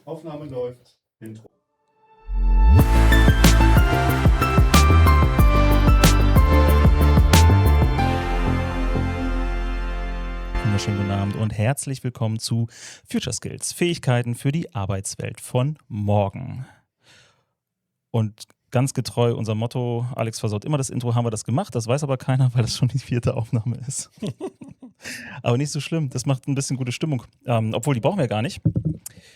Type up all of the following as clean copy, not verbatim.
Aufnahme läuft. Intro. Wunderschönen guten Abend und herzlich willkommen zu Future Skills, Fähigkeiten für die Arbeitswelt von morgen. Und ganz getreu unserem Motto, Alex versaut immer das Intro, haben wir das gemacht. Das weiß aber keiner, weil das schon die 4. Aufnahme ist. Aber nicht so schlimm, das macht ein bisschen gute Stimmung. Obwohl, die brauchen wir gar nicht.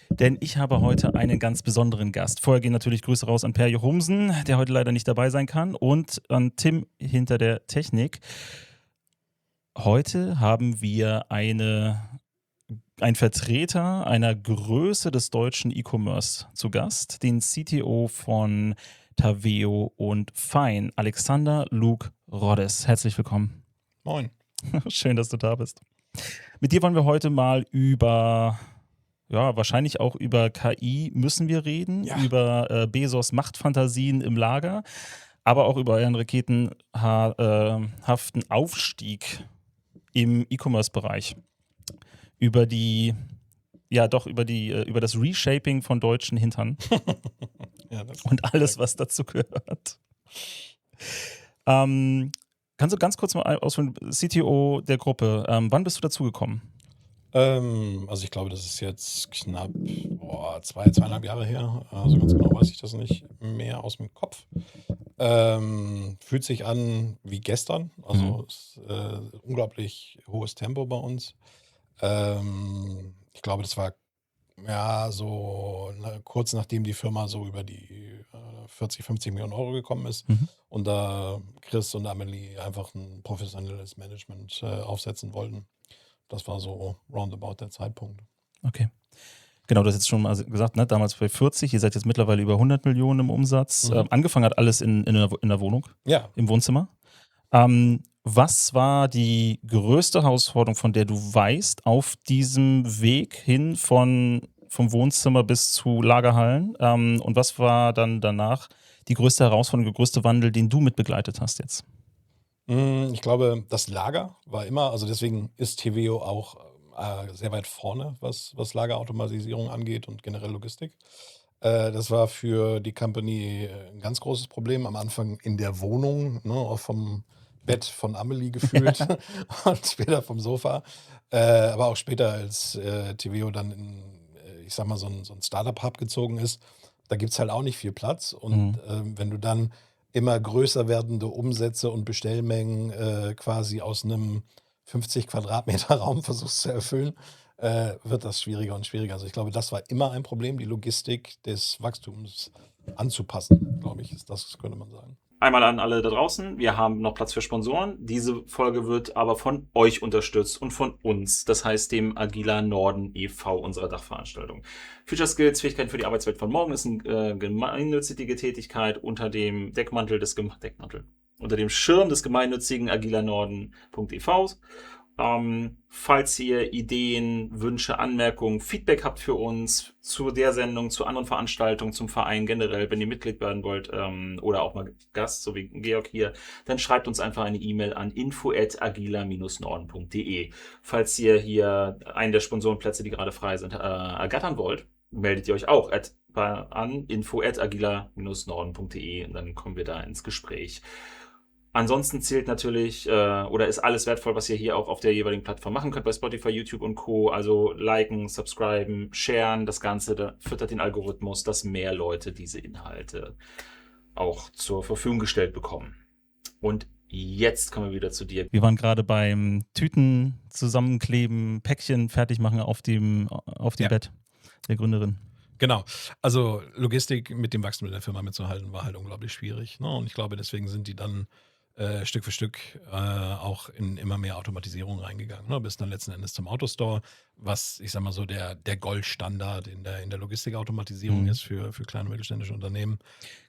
Denn ich habe heute einen ganz besonderen Gast. Vorher gehen natürlich Grüße raus an Per Johumsen, der heute leider nicht dabei sein kann, und an Tim hinter der Technik. Heute haben wir einen Vertreter einer Größe des deutschen E-Commerce zu Gast, den CTO von Taveo und Fein, Alexander Luke Roddes. Herzlich willkommen. Moin. Schön, dass du da bist. Mit dir wollen wir heute mal wahrscheinlich auch über KI müssen wir reden, über Bezos Machtfantasien im Lager, aber auch über euren raketenhaften Aufstieg im E-Commerce-Bereich. Über das Reshaping von deutschen Hintern und alles, was dazu gehört. Kannst du ganz kurz mal ausführen, CTO der Gruppe, wann bist du dazugekommen? Also ich glaube, das ist jetzt knapp 2,5 Jahre her. Also ganz genau weiß ich das nicht mehr aus dem Kopf. Fühlt sich an wie gestern. Also ist unglaublich hohes Tempo bei uns. Ich glaube, das war kurz nachdem die Firma so über die 40, 50 Millionen Euro gekommen ist und da Chris und Amelie einfach ein professionelles Management aufsetzen wollten. Das war so roundabout der Zeitpunkt. Okay. Genau, du hast jetzt schon mal gesagt, ne? Damals bei 40, ihr seid jetzt mittlerweile über 100 Millionen im Umsatz. Angefangen hat alles in der Wohnung, im Wohnzimmer. Was war die größte Herausforderung, von der du weißt, auf diesem Weg hin vom Wohnzimmer bis zu Lagerhallen? Und was war dann danach die größte Herausforderung, der größte Wandel, den du mitbegleitet hast jetzt? Ich glaube, das Lager war immer, also deswegen ist Taveo auch sehr weit vorne, was Lagerautomatisierung angeht und generell Logistik. Das war für die Company ein ganz großes Problem. Am Anfang in der Wohnung, ne, auch vom Bett von Amelie gefühlt und später vom Sofa. Aber auch später, als Taveo dann in, ich sag mal, so ein Startup-Hub gezogen ist, da gibt es halt auch nicht viel Platz. Und wenn du dann immer größer werdende Umsätze und Bestellmengen quasi aus einem 50 Quadratmeter Raum versuchst zu erfüllen, wird das schwieriger und schwieriger. Also ich glaube, das war immer ein Problem, die Logistik des Wachstums anzupassen, glaube ich, das könnte man sagen. Einmal an alle da draußen, wir haben noch Platz für Sponsoren. Diese Folge wird aber von euch unterstützt und von uns, das heißt dem Agila Norden e.V., unserer Dachveranstaltung. Future Skills, Fähigkeiten für die Arbeitswelt von morgen, ist eine gemeinnützige Tätigkeit unter dem unter dem Schirm des gemeinnützigen agilanorden.ev. Falls ihr Ideen, Wünsche, Anmerkungen, Feedback habt für uns zu der Sendung, zu anderen Veranstaltungen, zum Verein generell, wenn ihr Mitglied werden wollt oder auch mal Gast, so wie Georg hier, dann schreibt uns einfach eine E-Mail an info@agila-norden.de. Falls ihr hier einen der Sponsorenplätze, die gerade frei sind, ergattern wollt, meldet ihr euch auch an info@agila-norden.de und dann kommen wir da ins Gespräch. Ansonsten zählt natürlich oder ist alles wertvoll, was ihr hier auch auf der jeweiligen Plattform machen könnt, bei Spotify, YouTube und Co. Also liken, subscriben, sharen, das Ganze da füttert den Algorithmus, dass mehr Leute diese Inhalte auch zur Verfügung gestellt bekommen. Und jetzt kommen wir wieder zu dir. Wir waren gerade beim Tüten zusammenkleben, Päckchen fertig machen auf dem Bett der Gründerin. Genau, also Logistik mit dem Wachstum in der Firma mitzuhalten, war halt unglaublich schwierig. Ne? Und ich glaube, deswegen sind die dann Stück für Stück auch in immer mehr Automatisierung reingegangen, ne? Bis dann letzten Endes zum Autostore, was, ich sag mal so, der Goldstandard in der Logistikautomatisierung ist für kleine und mittelständische Unternehmen.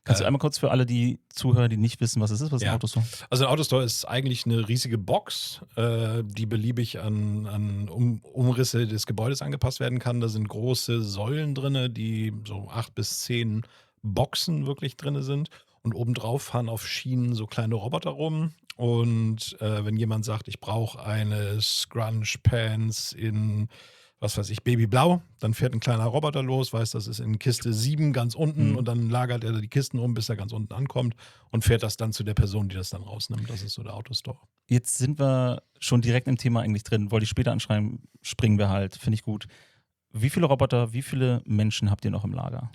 Kannst du einmal kurz für alle, die zuhören, die nicht wissen, was es ist, was ist ein Autostore? Also ein Autostore ist eigentlich eine riesige Box, die beliebig an Umrisse des Gebäudes angepasst werden kann. Da sind große Säulen drin, die so 8 bis 10 Boxen wirklich drin sind. Und obendrauf fahren auf Schienen so kleine Roboter rum. Und wenn jemand sagt, ich brauche eine Scrunch Pants in was weiß ich, Babyblau, dann fährt ein kleiner Roboter los, weiß, das ist in Kiste 7 ganz unten und dann lagert er die Kisten um, bis er ganz unten ankommt und fährt das dann zu der Person, die das dann rausnimmt. Das ist so der Autostore. Jetzt sind wir schon direkt im Thema eigentlich drin, wollte ich später anschreiben, springen wir halt, finde ich gut. Wie viele Roboter, wie viele Menschen habt ihr noch im Lager?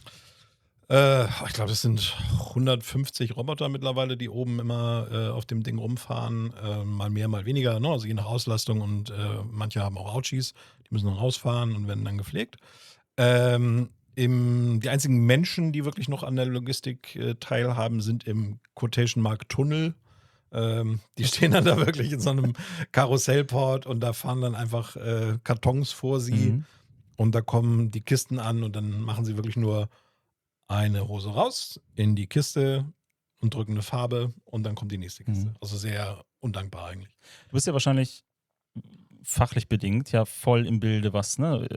Ich glaube, es sind 150 Roboter mittlerweile, die oben immer auf dem Ding rumfahren. Mal mehr, mal weniger, ne? Also je nach Auslastung und manche haben auch Ouchies, die müssen dann rausfahren und werden dann gepflegt. Die einzigen Menschen, die wirklich noch an der Logistik teilhaben, sind im Quotation Mark Tunnel. Die stehen dann da wirklich in so einem Karussellport und da fahren dann einfach Kartons vor sie und da kommen die Kisten an und dann machen sie wirklich nur eine Hose raus in die Kiste und drücken eine Farbe und dann kommt die nächste Kiste. Also sehr undankbar eigentlich. Du bist ja wahrscheinlich fachlich bedingt ja voll im Bilde, was hier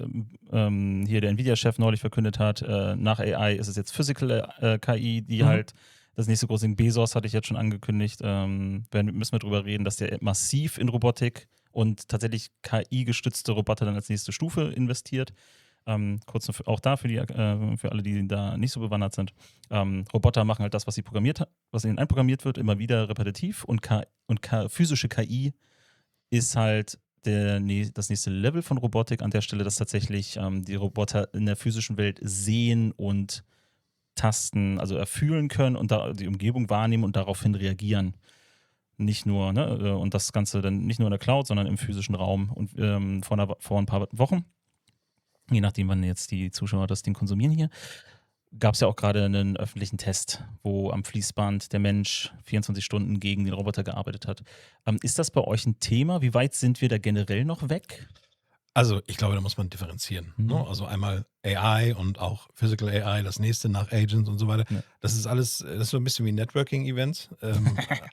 der Nvidia-Chef neulich verkündet hat. Nach AI ist es jetzt Physical KI, die halt das nächste große Ding, Bezos hatte ich jetzt schon angekündigt, müssen wir drüber reden, dass der massiv in Robotik und tatsächlich KI-gestützte Roboter dann als nächste Stufe investiert. Kurz noch auch da für alle, die da nicht so bewandert sind. Roboter machen halt das, was ihnen einprogrammiert wird, immer wieder repetitiv und physische KI ist halt das nächste Level von Robotik an der Stelle, dass tatsächlich die Roboter in der physischen Welt sehen und tasten, also erfühlen können und da die Umgebung wahrnehmen und daraufhin reagieren. Nicht nur, und das Ganze dann nicht nur in der Cloud, sondern im physischen Raum. Und vor ein paar Wochen, je nachdem, wann jetzt die Zuschauer das Ding konsumieren hier, gab es ja auch gerade einen öffentlichen Test, wo am Fließband der Mensch 24 Stunden gegen den Roboter gearbeitet hat. Ist das bei euch ein Thema? Wie weit sind wir da generell noch weg? Also ich glaube, da muss man differenzieren. Ne? Also einmal AI und auch Physical AI, das nächste nach Agents und so weiter. Ja. Das ist so ein bisschen wie Networking-Events.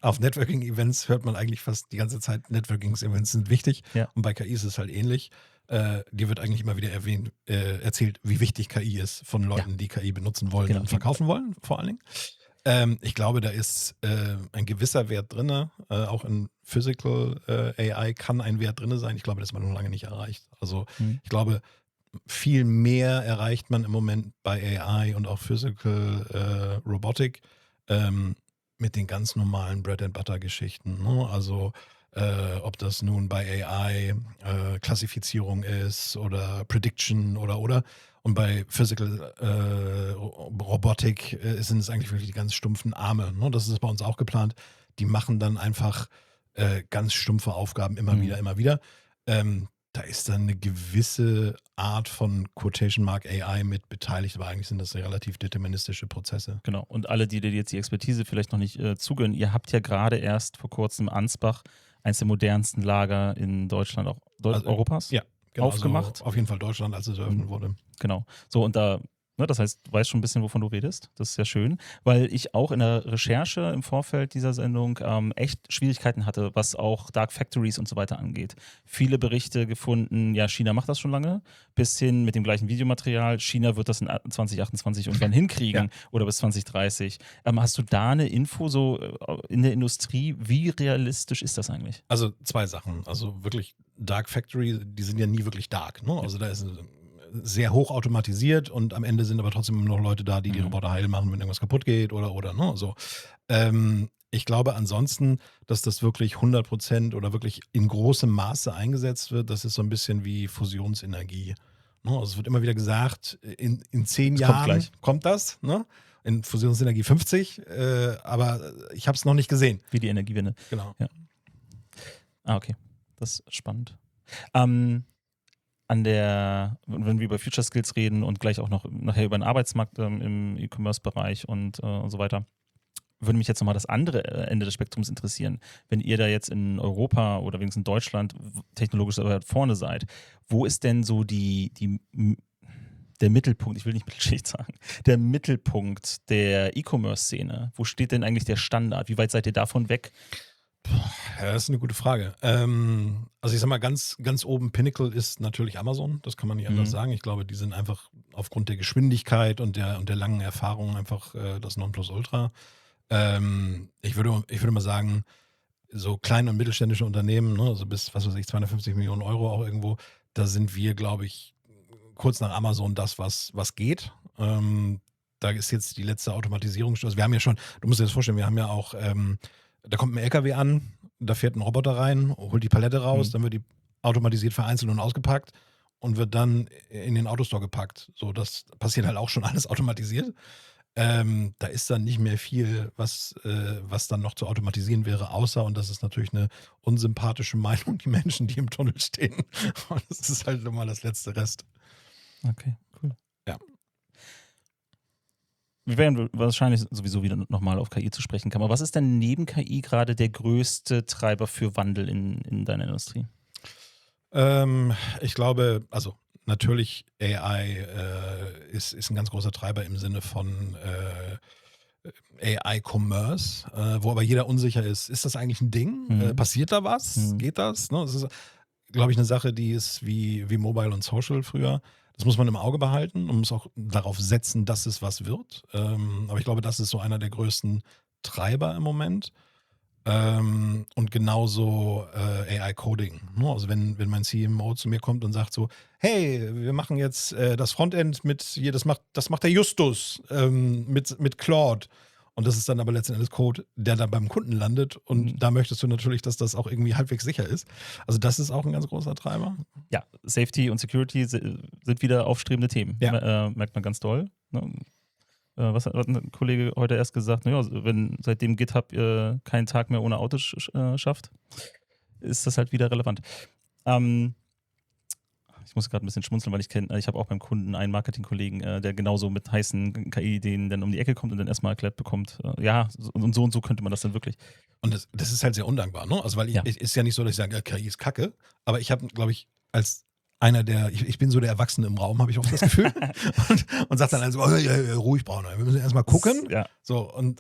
Auf Networking-Events hört man eigentlich fast die ganze Zeit, Networking-Events sind wichtig. Ja. Und bei KI ist es halt ähnlich. Dir wird eigentlich immer wieder erzählt, wie wichtig KI ist von Leuten, die KI benutzen wollen und verkaufen wollen, vor allen Dingen. Ich glaube, da ist ein gewisser Wert drin, auch in Physical AI kann ein Wert drin sein. Ich glaube, das ist man noch lange nicht erreicht. Also ich glaube, viel mehr erreicht man im Moment bei AI und auch Physical Robotic mit den ganz normalen Bread-and-Butter-Geschichten. Ne? Also ob das nun bei AI Klassifizierung ist oder Prediction oder. Und bei Physical Robotik sind es eigentlich wirklich die ganz stumpfen Arme. Ne? Das ist bei uns auch geplant. Die machen dann einfach ganz stumpfe Aufgaben immer wieder. Da ist dann eine gewisse Art von Quotation Mark AI mit beteiligt, aber eigentlich sind das relativ deterministische Prozesse. Genau. Und alle, die dir jetzt die Expertise vielleicht noch nicht zugehören, ihr habt ja gerade erst vor kurzem Ansbach, eins der modernsten Lager in Deutschland, auch Europas, genau, aufgemacht. Also auf jeden Fall Deutschland, als es eröffnet wurde. Genau. So, und da, das heißt, du weißt schon ein bisschen, wovon du redest. Das ist ja schön, weil ich auch in der Recherche im Vorfeld dieser Sendung echt Schwierigkeiten hatte, was auch Dark Factories und so weiter angeht. Viele Berichte gefunden, ja, China macht das schon lange, bis hin mit dem gleichen Videomaterial, China wird das in 2028 irgendwann hinkriegen oder bis 2030. Hast du da eine Info so in der Industrie, wie realistisch ist das eigentlich? Also 2 Sachen. Also wirklich Dark Factory, die sind ja nie wirklich dark. Ne? Also da ist sehr hoch automatisiert und am Ende sind aber trotzdem noch Leute da, die Roboter heil machen, wenn irgendwas kaputt geht oder ne, so. Ich glaube ansonsten, dass das wirklich 100% oder wirklich in großem Maße eingesetzt wird. Das ist so ein bisschen wie Fusionsenergie. Ne? Also es wird immer wieder gesagt, in 10 Jahren kommt das, ne? In Fusionsenergie 50, aber ich habe es noch nicht gesehen. Wie die Energiewende. Genau. Ja. Okay, das ist spannend. Wenn wir über Future Skills reden und gleich auch noch nachher über den Arbeitsmarkt im E-Commerce-Bereich und so weiter, würde mich jetzt nochmal das andere Ende des Spektrums interessieren. Wenn ihr da jetzt in Europa oder wenigstens in Deutschland technologisch vorne seid, wo ist denn so der Mittelpunkt, ich will nicht Mittelschicht sagen, der Mittelpunkt der E-Commerce-Szene? Wo steht denn eigentlich der Standard? Wie weit seid ihr davon weg? Ja, das ist eine gute Frage. Also ich sag mal, ganz, ganz oben Pinnacle ist natürlich Amazon, das kann man nicht anders sagen. Ich glaube, die sind einfach aufgrund der Geschwindigkeit und der langen Erfahrung einfach das Nonplusultra. Ich würde mal sagen, so kleine und mittelständische Unternehmen, ne, also bis, was weiß ich, 250 Millionen Euro auch irgendwo, da sind wir, glaube ich, kurz nach Amazon das, was geht. Da ist jetzt die letzte Automatisierung. Also wir haben ja schon, du musst dir das vorstellen, wir haben ja auch, da kommt ein LKW an, da fährt ein Roboter rein, holt die Palette raus, dann wird die automatisiert vereinzelt und ausgepackt und wird dann in den Autostore gepackt. So, das passiert halt auch schon alles automatisiert. Da ist dann nicht mehr viel, was dann noch zu automatisieren wäre, außer, und das ist natürlich eine unsympathische Meinung, die Menschen, die im Tunnel stehen. Und das ist halt immer das letzte Rest. Okay, cool. Ja. Wir werden wahrscheinlich sowieso wieder nochmal auf KI zu sprechen kommen. Aber was ist denn neben KI gerade der größte Treiber für Wandel in deiner Industrie? Ich glaube, also natürlich AI ist ein ganz großer Treiber im Sinne von AI-Commerce, wo aber jeder unsicher ist das eigentlich ein Ding? Passiert da was? Geht das? Ne? Das ist, glaube ich, eine Sache, die ist wie Mobile und Social früher. Das muss man im Auge behalten und muss auch darauf setzen, dass es was wird. Aber ich glaube, das ist so einer der größten Treiber im Moment. Und genauso AI-Coding. Ne? Also wenn mein CMO zu mir kommt und sagt so, hey, wir machen jetzt das Frontend mit hier, das macht der Justus mit Claude. Und das ist dann aber letzten Endes Code, der dann beim Kunden landet. Und da möchtest du natürlich, dass das auch irgendwie halbwegs sicher ist. Also das ist auch ein ganz großer Treiber. Ja, Safety und Security sind wieder aufstrebende Themen. Ja. Merkt man ganz doll. Ne? Was hat ein Kollege heute erst gesagt? Naja, wenn seitdem GitHub keinen Tag mehr ohne Auto schafft, ist das halt wieder relevant. Ich muss gerade ein bisschen schmunzeln, weil ich habe auch beim Kunden einen Marketingkollegen, der genauso mit heißen KI-Ideen dann um die Ecke kommt und dann erstmal erklärt bekommt, ja, und so könnte man das dann wirklich. Und das ist halt sehr undankbar, ne? Also weil ist ja nicht so, dass ich sage, KI ist Kacke, aber ich habe, glaube ich, als einer ich bin so der Erwachsene im Raum, habe ich oft das Gefühl. und sagt dann also, ruhig, Brauner, wir müssen erstmal gucken. Ja. So, und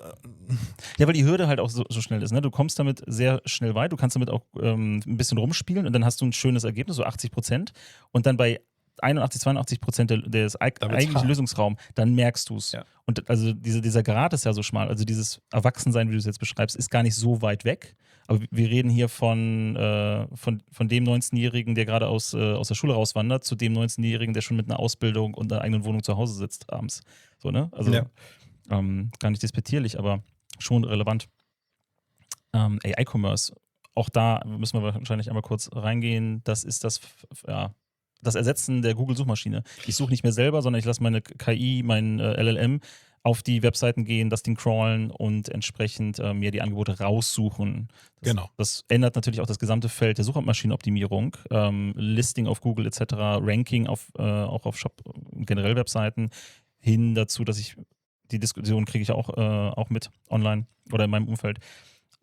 ja, weil die Hürde halt auch so schnell ist. Ne? Du kommst damit sehr schnell weit, du kannst damit auch ein bisschen rumspielen und dann hast du ein schönes Ergebnis, so 80%. Und dann bei 81-82% des eigentlichen Lösungsraum, dann merkst du es. Ja. Und also dieser Grad ist ja so schmal. Also dieses Erwachsensein, wie du es jetzt beschreibst, ist gar nicht so weit weg. Aber wir reden hier von dem 19-Jährigen, der gerade aus der Schule rauswandert, zu dem 19-Jährigen, der schon mit einer Ausbildung und einer eigenen Wohnung zu Hause sitzt abends. So, ne? Also gar nicht despektierlich, aber schon relevant. AI-Commerce, auch da müssen wir wahrscheinlich einmal kurz reingehen. Das ist das Ersetzen der Google-Suchmaschine. Ich suche nicht mehr selber, sondern ich lasse meine KI, mein LLM auf die Webseiten gehen, das Ding crawlen und entsprechend mir die Angebote raussuchen. Das ändert natürlich auch das gesamte Feld der Suchmaschinenoptimierung, Listing auf Google etc., Ranking auch auf Shop, generell Webseiten, hin dazu, dass die Diskussion kriege ich auch mit online oder in meinem Umfeld.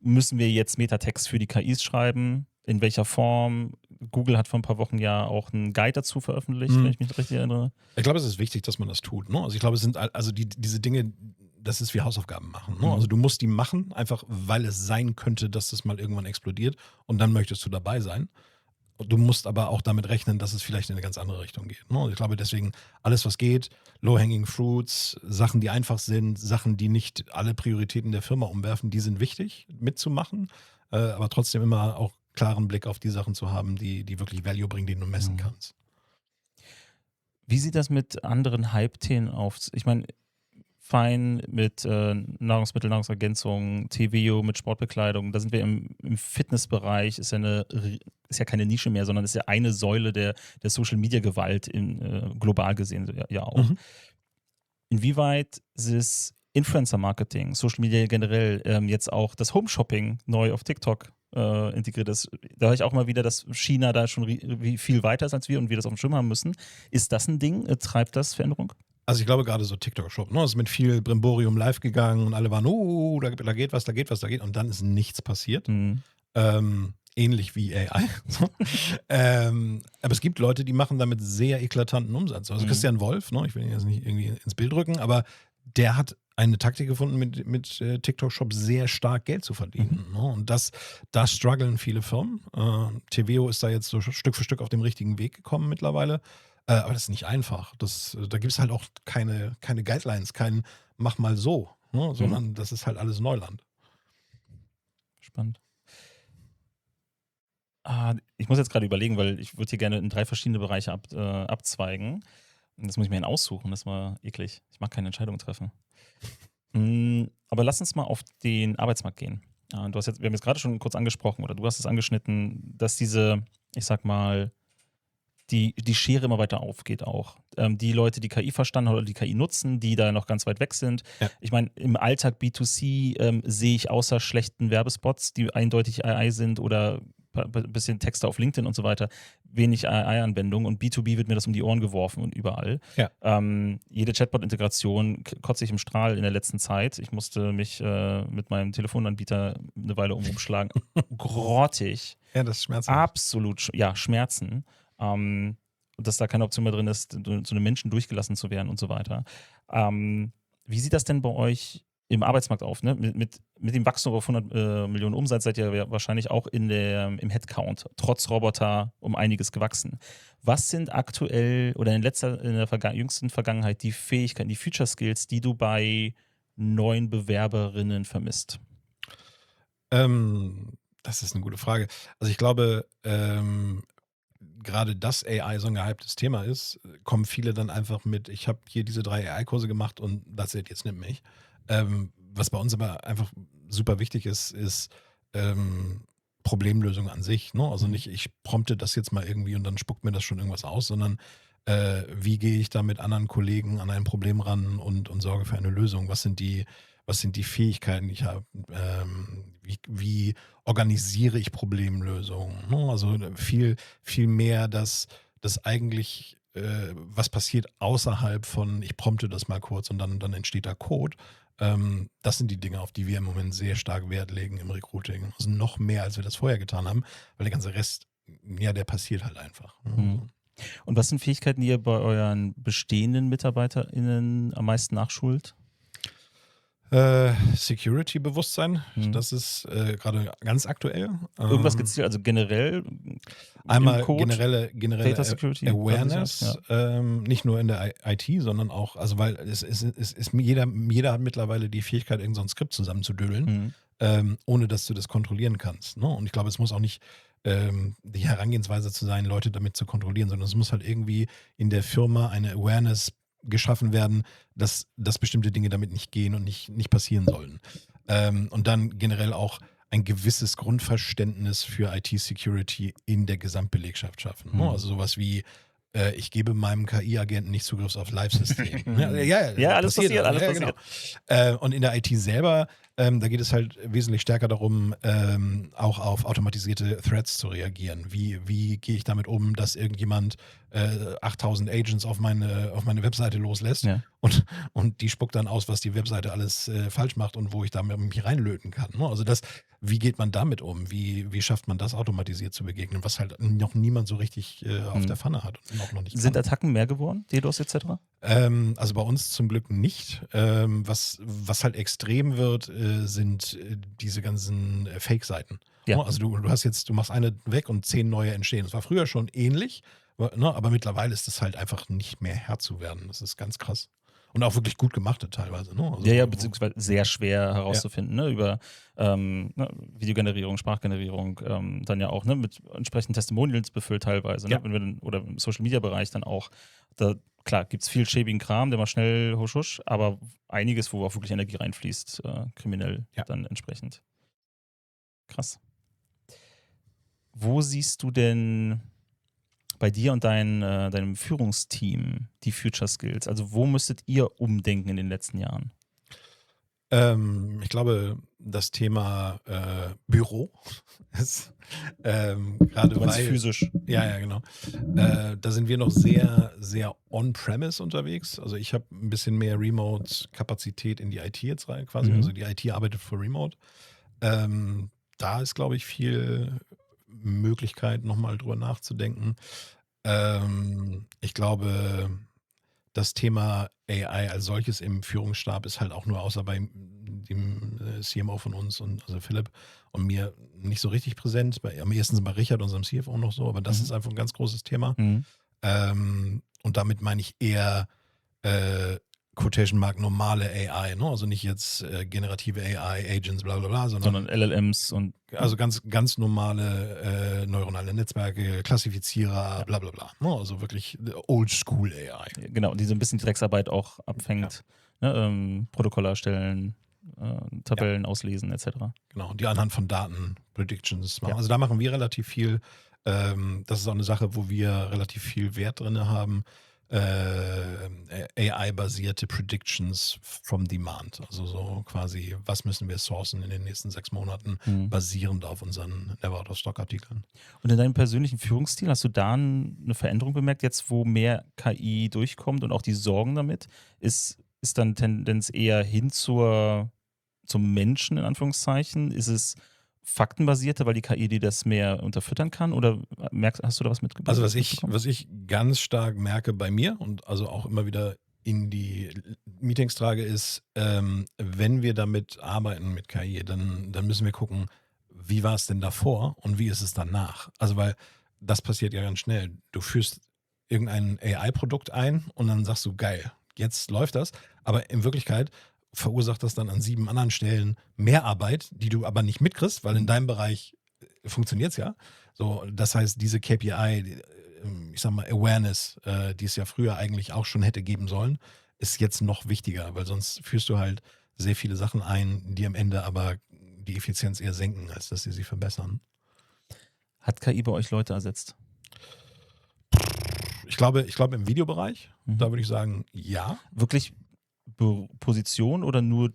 Müssen wir jetzt Metatext für die KIs schreiben? In welcher Form? Google hat vor ein paar Wochen ja auch einen Guide dazu veröffentlicht, wenn ich mich richtig erinnere. Ich glaube, es ist wichtig, dass man das tut. Ne? Also ich glaube, es sind diese Dinge, das ist wie Hausaufgaben machen. Ne? Also du musst die machen, einfach weil es sein könnte, dass das mal irgendwann explodiert und dann möchtest du dabei sein. Du musst aber auch damit rechnen, dass es vielleicht in eine ganz andere Richtung geht. Ne? Ich glaube deswegen, alles was geht, Low-Hanging Fruits, Sachen, die einfach sind, Sachen, die nicht alle Prioritäten der Firma umwerfen, die sind wichtig mitzumachen, aber trotzdem immer auch klaren Blick auf die Sachen zu haben, die wirklich Value bringen, die du messen kannst. Wie sieht das mit anderen Hype-Themen auf? Ich meine, fein mit Nahrungsmittel, Nahrungsergänzung, TVO mit Sportbekleidung, da sind wir im Fitnessbereich, ist ja keine Nische mehr, sondern ist ja eine Säule der Social-Media-Gewalt global gesehen ja auch. Inwieweit ist Influencer-Marketing, Social Media generell, jetzt auch das Home-Shopping neu auf TikTok integriert ist. Da höre ich auch mal wieder, dass China da schon viel weiter ist als wir und wir das auf dem Schirm haben müssen. Ist das ein Ding? Treibt das Veränderung? Also ich glaube gerade so TikTok-Shop, ne? Ist mit viel Brimborium live gegangen und alle waren, da geht was, und dann ist nichts passiert. Ähnlich wie AI. Aber es gibt Leute, die machen damit sehr eklatanten Umsatz. Also Christian Wolf, ne? Ich will ihn jetzt nicht irgendwie ins Bild rücken, aber der hat eine Taktik gefunden, mit TikTok-Shop sehr stark Geld zu verdienen. Ne? Und da strugglen viele Firmen. TVO ist da jetzt so Stück für Stück auf dem richtigen Weg gekommen mittlerweile. Aber das ist nicht einfach. Da gibt es halt auch keine Guidelines, kein mach mal so, ne? Sondern das ist halt alles Neuland. Spannend. Ich muss jetzt gerade überlegen, weil ich würde hier gerne in 3 verschiedene Bereiche abzweigen. Und das muss ich mir aussuchen, das war eklig. Ich mag keine Entscheidung treffen. Aber lass uns mal auf den Arbeitsmarkt gehen. Wir haben jetzt gerade schon kurz angesprochen, oder du hast es angeschnitten, dass diese, ich sag mal, die Schere immer weiter aufgeht auch. Die Leute, die KI verstanden haben oder die KI nutzen, die da noch ganz weit weg sind. Ja. Ich meine, im Alltag B2C sehe ich außer schlechten Werbespots, die eindeutig AI sind oder ein bisschen Texte auf LinkedIn und so weiter, wenig AI-Anwendungen, und B2B wird mir das um die Ohren geworfen und überall. Ja. Jede Chatbot-Integration kotze ich im Strahl in der letzten Zeit. Ich musste mich mit meinem Telefonanbieter eine Weile umschlagen. Grottig. Ja, das ist schmerzhaft. Absolut, Schmerzen. Dass da keine Option mehr drin ist, zu einem Menschen durchgelassen zu werden und so weiter. Wie sieht das denn bei euch im Arbeitsmarkt auf? Ne? Mit dem Wachstum auf 100 Millionen Umsatz seid ihr wahrscheinlich auch im Headcount trotz Roboter um einiges gewachsen. Was sind aktuell oder in der jüngsten Vergangenheit die Fähigkeiten, die Future Skills, die du bei neuen Bewerberinnen vermisst? Das ist eine gute Frage. Also ich glaube, gerade dass AI so ein gehyptes Thema ist, kommen viele dann einfach mit, ich habe hier diese 3 AI-Kurse gemacht und that's it, jetzt nimmt mich. Was bei uns aber einfach super wichtig ist Problemlösung an sich. Ne? Also nicht, ich prompte das jetzt mal irgendwie und dann spuckt mir das schon irgendwas aus, sondern wie gehe ich da mit anderen Kollegen an ein Problem ran und sorge für eine Lösung? Was sind die Fähigkeiten, die ich habe? Wie organisiere ich Problemlösungen? Ne? Also viel, viel mehr, dass eigentlich was passiert außerhalb von, ich prompte das mal kurz und dann entsteht da Code. Das sind die Dinge, auf die wir im Moment sehr stark Wert legen im Recruiting. Also noch mehr, als wir das vorher getan haben, weil der ganze Rest, ja, der passiert halt einfach. Mhm. Und was sind Fähigkeiten, die ihr bei euren bestehenden MitarbeiterInnen am meisten nachschult? Security-Bewusstsein, das ist gerade ganz aktuell. Irgendwas gezielt, also generell? Einmal Code, generelle Data Security, Awareness, nicht nur in der IT, sondern auch, also weil jeder hat mittlerweile die Fähigkeit, irgend so ein Skript zusammenzudödeln, ohne dass du das kontrollieren kannst. Ne? Und ich glaube, es muss auch nicht die Herangehensweise zu sein, Leute damit zu kontrollieren, sondern es muss halt irgendwie in der Firma eine Awareness geschaffen werden, dass bestimmte Dinge damit nicht gehen und nicht passieren sollen. Und dann generell auch ein gewisses Grundverständnis für IT-Security in der Gesamtbelegschaft schaffen. Also sowas wie, ich gebe meinem KI-Agenten nicht Zugriff auf Live-System. Alles passiert. Genau. Und in der IT selber, da geht es halt wesentlich stärker darum, auch auf automatisierte Threats zu reagieren. Wie gehe ich damit um, dass irgendjemand 8000 Agents auf meine Webseite loslässt und die spuckt dann aus, was die Webseite alles falsch macht und wo ich da mich reinlöten kann. Ne? Also wie geht man damit um? Wie schafft man das automatisiert zu begegnen, was halt noch niemand so richtig auf der Pfanne hat und auch noch nicht Sind kann. Attacken mehr geworden, DDoS etc.? Also bei uns zum Glück nicht. Was halt extrem wird, sind diese ganzen Fake-Seiten. Ja. Also du machst eine weg und 10 neue entstehen. Das war früher schon ähnlich, ne? Aber mittlerweile ist es halt einfach nicht mehr Herr zu werden. Das ist ganz krass. Und auch wirklich gut gemachte teilweise. Ne? Also, beziehungsweise sehr schwer herauszufinden, ne? Über Videogenerierung, Sprachgenerierung, dann ja auch mit entsprechenden Testimonials befüllt teilweise. Ne? Wenn wir oder im Social-Media-Bereich dann auch, klar, gibt es viel schäbigen Kram, der mal schnell husch husch, aber einiges, wo auch wirklich Energie reinfließt, kriminell dann entsprechend. Krass. Wo siehst du denn bei dir und deinem Führungsteam die Future Skills? Also wo müsstet ihr umdenken in den letzten Jahren? Ich glaube, das Thema Büro ist gerade weil physisch. Ja, genau. Da sind wir noch sehr, sehr on-premise unterwegs. Also ich habe ein bisschen mehr Remote-Kapazität in die IT jetzt rein quasi. Also die IT arbeitet für Remote. Da ist, glaube ich, viel Möglichkeit, nochmal drüber nachzudenken. Ich glaube, das Thema AI als solches im Führungsstab ist halt auch nur außer bei dem CMO von uns und also Philipp und mir nicht so richtig präsent. Am ehesten bei Richard, unserem CFO, noch so, aber das ist einfach ein ganz großes Thema. Und damit meine ich eher Quotation Mark normale AI, ne? Also nicht jetzt generative AI, Agents, bla bla bla, Sondern LLMs und also ganz normale neuronale Netzwerke, Klassifizierer, bla bla bla. Ne? Also wirklich Oldschool AI. genau, die so ein bisschen Drecksarbeit auch abfängt. Ne? Protokolle erstellen, Tabellen auslesen, etc. Genau, die anhand von Daten Predictions machen. Ja. Also da machen wir relativ viel. Das ist auch eine Sache, wo wir relativ viel Wert drin haben. AI-basierte Predictions from Demand. Also so quasi, was müssen wir sourcen in den nächsten 6 Monaten, basierend auf unseren Never-Out-of-Stock-Artikeln. Und in deinem persönlichen Führungsstil, hast du da eine Veränderung bemerkt, jetzt wo mehr KI durchkommt und auch die Sorgen damit? Ist dann Tendenz eher hin zum Menschen, in Anführungszeichen? Ist es faktenbasierter, weil die KI dir das mehr unterfüttern kann? Oder hast du da was mitbekommen? Also was ich ganz stark merke bei mir und also auch immer wieder in die Meetings trage, ist, wenn wir damit arbeiten mit KI, dann müssen wir gucken, wie war es denn davor und wie ist es danach? Also weil das passiert ja ganz schnell. Du führst irgendein AI-Produkt ein und dann sagst du, geil, jetzt läuft das. Aber in Wirklichkeit verursacht das dann an 7 anderen Stellen mehr Arbeit, die du aber nicht mitkriegst, weil in deinem Bereich funktioniert es ja. So, das heißt, diese KPI, ich sag mal, Awareness, die es ja früher eigentlich auch schon hätte geben sollen, ist jetzt noch wichtiger, weil sonst führst du halt sehr viele Sachen ein, die am Ende aber die Effizienz eher senken, als dass sie verbessern. Hat KI bei euch Leute ersetzt? Ich glaube im Videobereich, da würde ich sagen, ja. Wirklich Position oder nur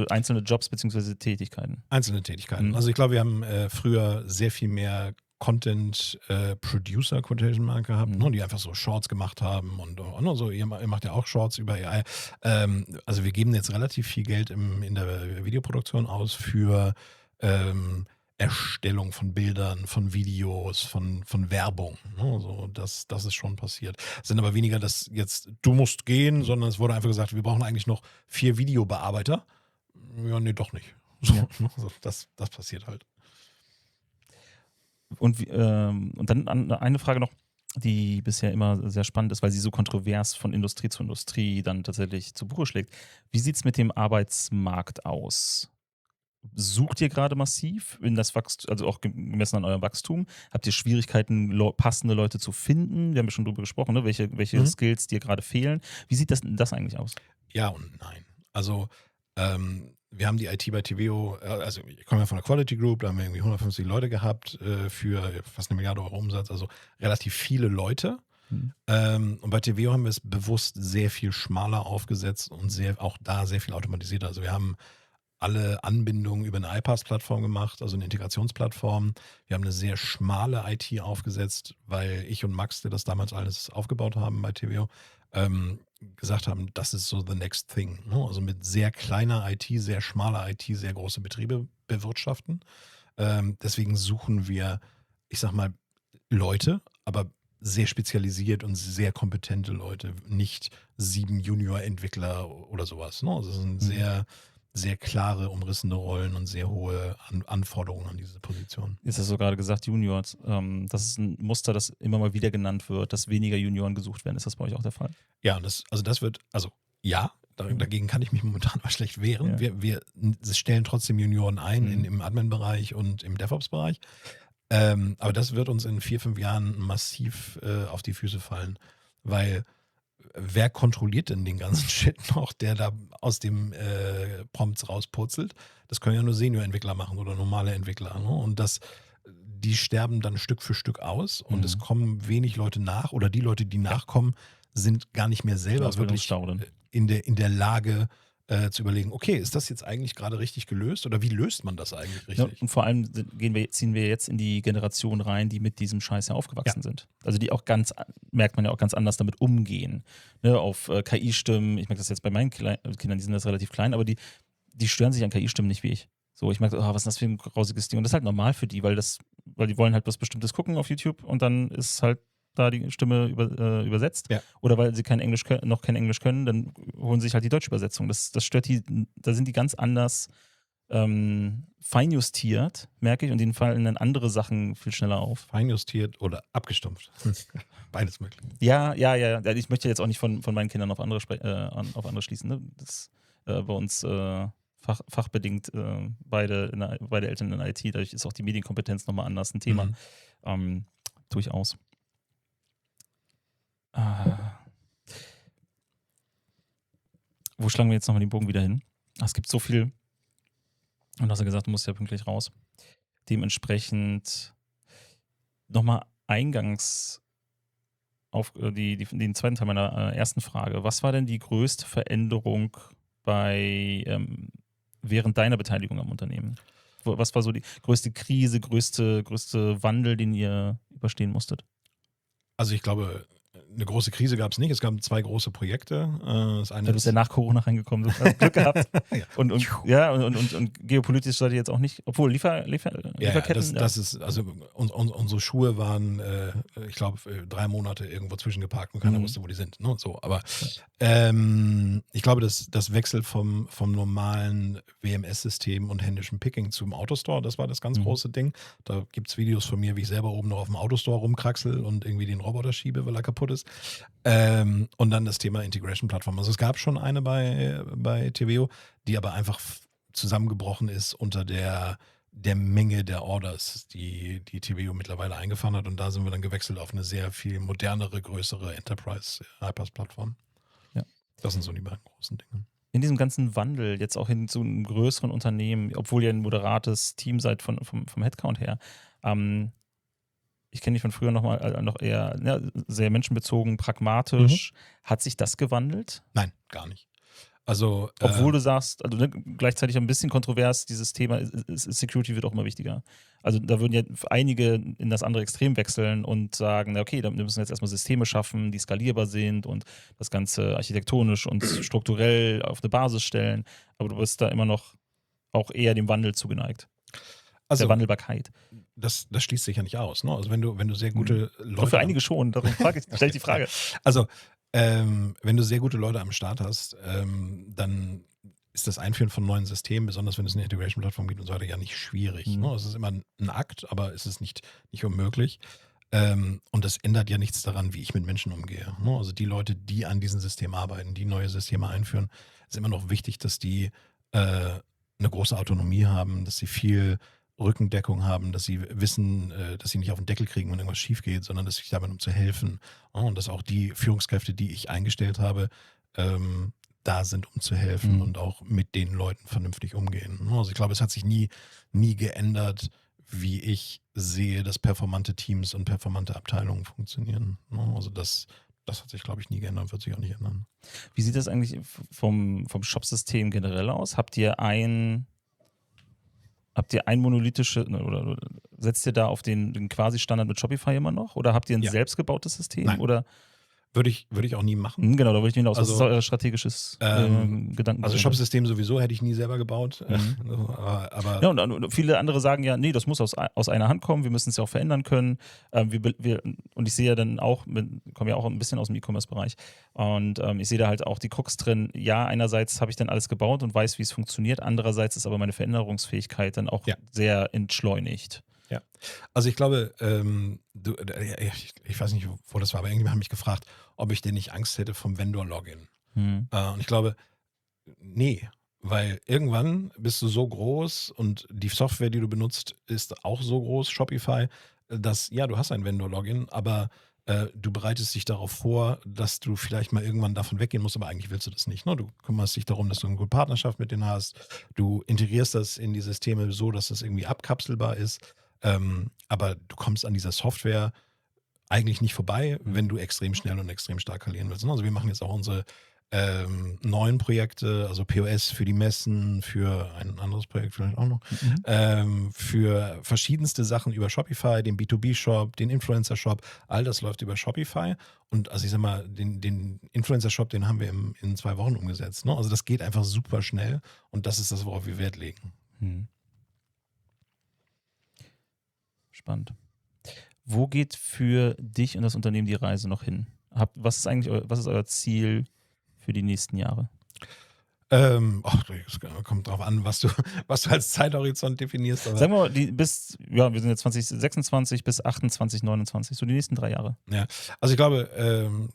einzelne Jobs bzw. Tätigkeiten? Einzelne Tätigkeiten. Also ich glaube, wir haben früher sehr viel mehr Content-Producer, Quotation Mark gehabt, ne, die einfach so Shorts gemacht haben und so, ihr macht ja auch Shorts über AI. Also wir geben jetzt relativ viel Geld in der Videoproduktion aus für Erstellung von Bildern, von Videos, von Werbung. Ne? So, das ist schon passiert. Es sind aber weniger, dass jetzt du musst gehen, sondern es wurde einfach gesagt, wir brauchen eigentlich noch 4 Videobearbeiter. Ja, nee, doch nicht. So, Ja. so, das passiert halt. Und dann eine Frage noch, die bisher immer sehr spannend ist, weil sie so kontrovers von Industrie zu Industrie dann tatsächlich zu Buche schlägt. Wie sieht es mit dem Arbeitsmarkt aus? Sucht ihr gerade massiv in das Wachstum, also auch gemessen an eurem Wachstum? Habt ihr Schwierigkeiten, passende Leute zu finden? Wir haben ja schon drüber gesprochen, ne? Welche Skills dir gerade fehlen. Wie sieht das eigentlich aus? Ja und nein. Also wir haben die IT bei TVO, also ich komme ja von der Quality Group, da haben wir irgendwie 150 Leute gehabt für fast 1 Milliarde Euro Umsatz, also relativ viele Leute. Und bei TVO haben wir es bewusst sehr viel schmaler aufgesetzt und auch da sehr viel automatisierter. Also wir haben alle Anbindungen über eine iPaaS-Plattform gemacht, also eine Integrationsplattform. Wir haben eine sehr schmale IT aufgesetzt, weil ich und Max, der das damals alles aufgebaut haben bei TVO, gesagt haben, das ist so the next thing. Ne? Also mit sehr kleiner IT, sehr schmaler IT, sehr große Betriebe bewirtschaften. Deswegen suchen wir, ich sag mal, Leute, aber sehr spezialisiert und sehr kompetente Leute, nicht 7 Junior-Entwickler oder sowas. Ne? Also es sind sehr klare, umrissene Rollen und sehr hohe Anforderungen an diese Position. Jetzt hast du gerade gesagt, Juniors. Das ist ein Muster, das immer mal wieder genannt wird, dass weniger Junioren gesucht werden. Ist das bei euch auch der Fall? Ja, dagegen kann ich mich momentan aber schlecht wehren. Ja. Wir stellen trotzdem Junioren ein im Admin-Bereich und im DevOps-Bereich. Aber das wird uns in 4, 5 Jahren massiv auf die Füße fallen, weil wer kontrolliert denn den ganzen Shit noch, der da aus dem Prompts rauspurzelt? Das können ja nur Senior-Entwickler machen oder normale Entwickler. Ne? Und die sterben dann Stück für Stück aus und es kommen wenig Leute nach oder die Leute, die nachkommen, sind gar nicht mehr selber wirklich in der Lage zu überlegen, okay, ist das jetzt eigentlich gerade richtig gelöst oder wie löst man das eigentlich richtig? Ja, und vor allem ziehen wir jetzt in die Generation rein, die mit diesem Scheiß ja aufgewachsen sind. Also die auch merkt man ja auch ganz anders damit umgehen. Ne, auf KI-Stimmen, ich merke das jetzt bei meinen Kindern, die sind jetzt relativ klein, aber die stören sich an KI-Stimmen nicht wie ich. So, ich merke, was ist das für ein grausiges Ding? Und das ist halt normal für die, weil die wollen halt was Bestimmtes gucken auf YouTube und dann ist halt da die Stimme übersetzt. Ja. Oder weil sie noch kein Englisch können, dann holen sie sich halt die deutsche Übersetzung. Das stört die, da sind die ganz anders feinjustiert, merke ich, und denen fallen dann andere Sachen viel schneller auf. Feinjustiert oder abgestumpft. Beides möglich. Ja. Ich möchte jetzt auch nicht von meinen Kindern auf andere schließen. Ne? Das ist bei uns fachbedingt beide Eltern in der IT. Dadurch ist auch die Medienkompetenz nochmal anders ein Thema. Durchaus. Wo schlagen wir jetzt nochmal den Bogen wieder hin? Es gibt so viel. Und du hast ja gesagt, du musst ja pünktlich raus. Dementsprechend nochmal eingangs auf den zweiten Teil meiner ersten Frage. Was war denn die größte Veränderung während deiner Beteiligung am Unternehmen? Was war so die größte Krise, größte Wandel, den ihr überstehen musstet? Also ich glaube, eine große Krise gab es nicht. Es gab 2 große Projekte. Das eine Du bist ja nach Corona reingekommen, du hast Glück gehabt. Und geopolitisch seid ihr jetzt auch nicht, obwohl Lieferketten. Das ist, also unsere Schuhe waren, ich glaube, 3 Monate irgendwo zwischengeparkt und keiner wusste, wo die sind. Ne? So, aber ich glaube, das Wechsel vom normalen WMS-System und händischem Picking zum Autostore, das war das ganz große Ding. Da gibt es Videos von mir, wie ich selber oben noch auf dem Autostore rumkraxel und irgendwie den Roboter schiebe, weil er kaputt ist. Und dann das Thema Integration-Plattform. Also es gab schon eine bei TVO, die aber einfach zusammengebrochen ist unter der Menge der Orders, die TVO mittlerweile eingefahren hat. Und da sind wir dann gewechselt auf eine sehr viel modernere, größere Enterprise-Hypers-Plattform. Ja. Das sind so die beiden großen Dinge. In diesem ganzen Wandel, jetzt auch hin zu einem größeren Unternehmen, obwohl ihr ein moderates Team seid vom Headcount her, ich kenne dich von früher noch eher sehr menschenbezogen, pragmatisch. Hat sich das gewandelt? Nein, gar nicht. Also, obwohl du sagst, also gleichzeitig ein bisschen kontrovers, dieses Thema Security wird auch immer wichtiger. Also da würden ja einige in das andere Extrem wechseln und sagen, okay, dann müssen wir jetzt erstmal Systeme schaffen, die skalierbar sind und das Ganze architektonisch und strukturell auf eine Basis stellen. Aber du bist da immer noch auch eher dem Wandel zugeneigt. Also, der Wandelbarkeit. Das schließt sich ja nicht aus. Ne? Also wenn du sehr gute Leute... Für einige schon, darum stelle ich die Frage. Also wenn du sehr gute Leute am Start hast, dann ist das Einführen von neuen Systemen, besonders wenn es eine Integration-Plattform gibt und so weiter, ja nicht schwierig. Ne? Es ist immer ein Akt, aber es ist nicht unmöglich. Und das ändert ja nichts daran, wie ich mit Menschen umgehe. Ne? Also die Leute, die an diesen Systemen arbeiten, die neue Systeme einführen, ist immer noch wichtig, dass die eine große Autonomie haben, dass sie viel Rückendeckung haben, dass sie wissen, dass sie nicht auf den Deckel kriegen, wenn irgendwas schief geht, sondern dass ich dabei um zu helfen. Und dass auch die Führungskräfte, die ich eingestellt habe, da sind, um zu helfen und auch mit den Leuten vernünftig umgehen. Also ich glaube, es hat sich nie geändert, wie ich sehe, dass performante Teams und performante Abteilungen funktionieren. Also das hat sich, glaube ich, nie geändert, wird sich auch nicht ändern. Wie sieht das eigentlich vom Shop-System generell aus? Habt ihr ein monolithische, oder setzt ihr da auf den Quasi-Standard mit Shopify immer noch? Oder habt ihr ein selbstgebautes System? Nein. Oder? Würde ich auch nie machen. Genau, da würde ich hinaus. Also, was ist euer strategisches Gedanken? Also Shop-System sowieso hätte ich nie selber gebaut. Aber ja, und viele andere sagen ja, nee, das muss aus einer Hand kommen, wir müssen es ja auch verändern können. Und ich sehe ja dann auch, komme ja auch ein bisschen aus dem E-Commerce-Bereich, und ich sehe da halt auch die Krux drin, ja, einerseits habe ich dann alles gebaut und weiß, wie es funktioniert, andererseits ist aber meine Veränderungsfähigkeit dann auch sehr entschleunigt. Ja, also ich glaube, ich weiß nicht, wo das war, aber irgendjemand hat mich gefragt, ob ich denn nicht Angst hätte vom Vendor-Login. Und ich glaube, nee, weil irgendwann bist du so groß und die Software, die du benutzt, ist auch so groß, Shopify, dass, ja, du hast ein Vendor-Login, aber du bereitest dich darauf vor, dass du vielleicht mal irgendwann davon weggehen musst, aber eigentlich willst du das nicht. Ne? Du kümmerst dich darum, dass du eine gute Partnerschaft mit denen hast, du integrierst das in die Systeme so, dass das irgendwie abkapselbar ist. Aber du kommst an dieser Software eigentlich nicht vorbei, wenn du extrem schnell und extrem stark skalieren willst. Also wir machen jetzt auch unsere neuen Projekte, also POS für die Messen, für ein anderes Projekt vielleicht auch noch, für verschiedenste Sachen über Shopify, den B2B-Shop, den Influencer-Shop, all das läuft über Shopify. Und also ich sag mal, den Influencer-Shop, den haben wir in 2 Wochen umgesetzt. Ne? Also das geht einfach super schnell und das ist das, worauf wir Wert legen. Spannend. Wo geht für dich und das Unternehmen die Reise noch hin? Was ist euer Ziel für die nächsten Jahre? Es kommt drauf an, was du als Zeithorizont definierst. Aber Sagen wir mal, wir sind jetzt 2026 bis 28, 29, so die nächsten 3 Jahre. ja, also ich glaube,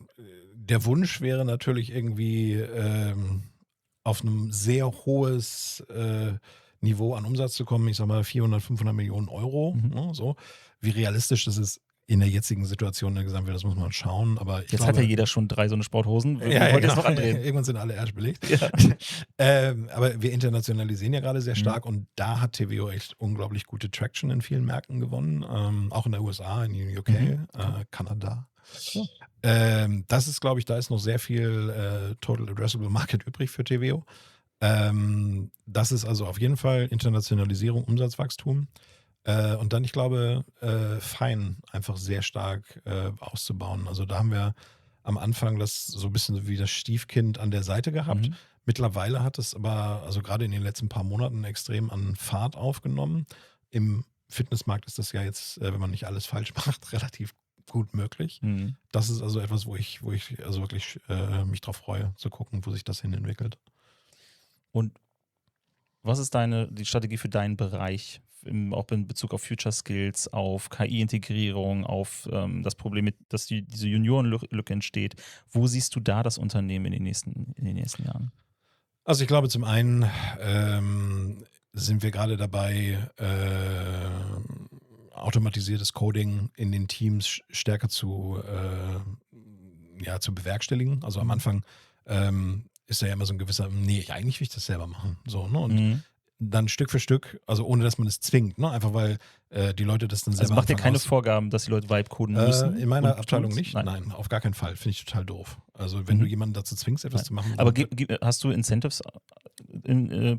der Wunsch wäre natürlich irgendwie auf einem sehr hohes Niveau an Umsatz zu kommen. Ich sag mal 400, 500 Millionen Euro. Ne, so. Wie realistisch das ist in der jetzigen Situation der Gesamtwelt, das muss man schauen. Aber ich Jetzt glaube, hat ja jeder schon 3 so eine Sporthosen. Wir ja, wollten genau. jetzt noch andrehen. Irgendwann sind alle erst belegt. Ja. Aber wir internationalisieren ja gerade sehr stark und da hat TVO echt unglaublich gute Traction in vielen Märkten gewonnen. Auch in der USA, in den UK, Kanada. Das ist, glaube ich, da ist noch sehr viel Total Addressable Market übrig für TVO. Das ist also auf jeden Fall Internationalisierung, Umsatzwachstum. Und dann, ich glaube, fein einfach sehr stark auszubauen. Also da haben wir am Anfang das so ein bisschen wie das Stiefkind an der Seite gehabt. Mittlerweile hat es aber, also gerade in den letzten paar Monaten, extrem an Fahrt aufgenommen. Im Fitnessmarkt ist das ja jetzt, wenn man nicht alles falsch macht, relativ gut möglich. Das ist also etwas, wo ich also wirklich mich drauf freue, zu gucken, wo sich das hin entwickelt. Und was ist die Strategie für deinen Bereich, auch in Bezug auf Future Skills, auf KI-Integrierung, auf das Problem, dass diese Juniorenlücke entsteht? Wo siehst du da das Unternehmen in den nächsten Jahren? Also ich glaube, zum einen sind wir gerade dabei, automatisiertes Coding in den Teams stärker zu bewerkstelligen. Also am Anfang ist da ja immer so ein gewisser, nee, eigentlich will ich das selber machen. So, ne? Und dann Stück für Stück, also ohne dass man es zwingt, ne? Einfach weil die Leute das dann selber Also macht ihr anfangen keine Vorgaben, dass die Leute Vibe coden müssen? in meiner und Abteilung tun's? nicht. Nein. Nein, auf gar keinen Fall. Finde ich total doof. Also wenn du jemanden dazu zwingst, etwas zu machen. Aber dann- hast du Incentives